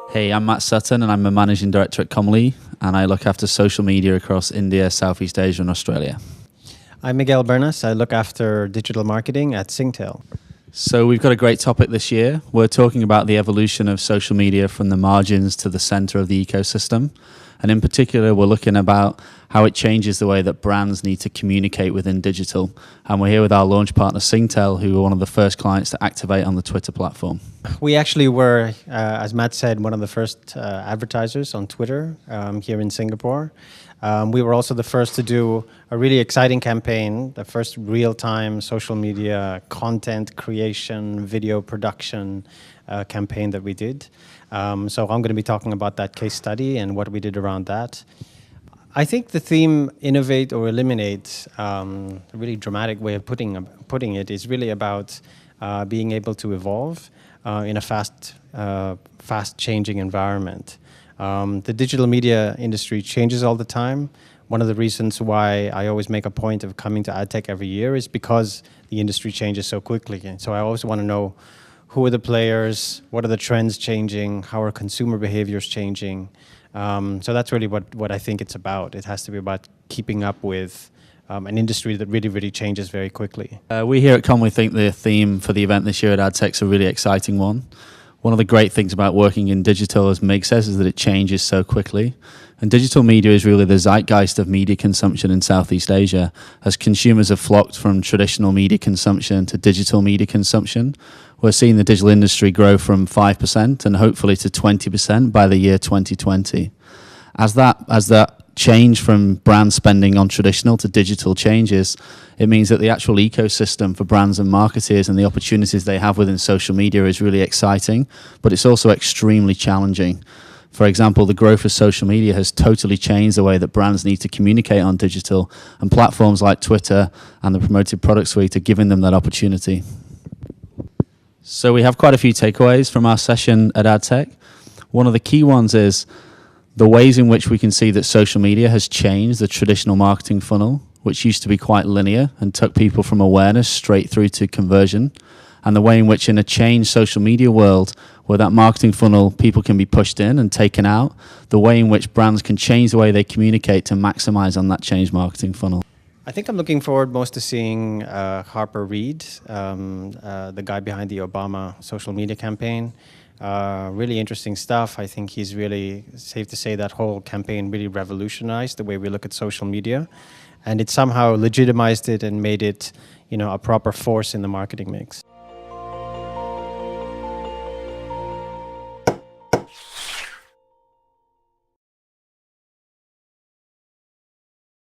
Hey, I'm Matt Sutton and I'm a managing director at Komli, and I look after social media across India, Southeast Asia and Australia. I'm Miguel Bernas. I look after digital marketing at Singtel. So we've got a great topic this year. We're talking about the evolution of social media from the margins to the center of the ecosystem. And in particular, we're looking about how it changes the way that brands need to communicate within digital. And we're here with our launch partner, Singtel, who were one of the first clients to activate on the Twitter platform. We actually were, as Matt said, one of the first advertisers on Twitter here in Singapore. We were also the first to do a really exciting campaign, the first real-time social media content creation, video production campaign that we did. So I'm going to be talking about that case study and what we did around that. I think the theme innovate or eliminate, a really dramatic way of putting it, is really about being able to evolve in a fast-changing environment. The digital media industry changes all the time. One of the reasons why I always make a point of coming to AdTech every year is because the industry changes so quickly. And so I always want to know who are the players, what are the trends changing, how are consumer behaviors changing. So that's really what I think it's about. It has to be about keeping up with an industry that really, really changes very quickly. We here at Komli think the theme for the event this year at AdTech's a really exciting one. One of the great things about working in digital, as Mig says, is that it changes so quickly. And digital media is really the zeitgeist of media consumption in Southeast Asia, as consumers have flocked from traditional media consumption to digital media consumption. We're seeing the digital industry grow from 5% and hopefully to 20% by the year 2020. As that change from brand spending on traditional to digital changes, it means that the actual ecosystem for brands and marketeers and the opportunities they have within social media is really exciting, but it's also extremely challenging. For example, the growth of social media has totally changed the way that brands need to communicate on digital, and platforms like Twitter and the Promoted Product Suite are giving them that opportunity. So we have quite a few takeaways from our session at AdTech. One of the key ones is the ways in which we can see that social media has changed the traditional marketing funnel, which used to be quite linear and took people from awareness straight through to conversion, and the way in which in a changed social media world where that marketing funnel, people can be pushed in and taken out, the way in which brands can change the way they communicate to maximize on that changed marketing funnel. I think I'm looking forward most to seeing Harper Reid, the guy behind the Obama social media campaign. Really interesting stuff. I think he's really, safe to say, that whole campaign really revolutionized the way we look at social media, and it somehow legitimized it and made it, a proper force in the marketing mix.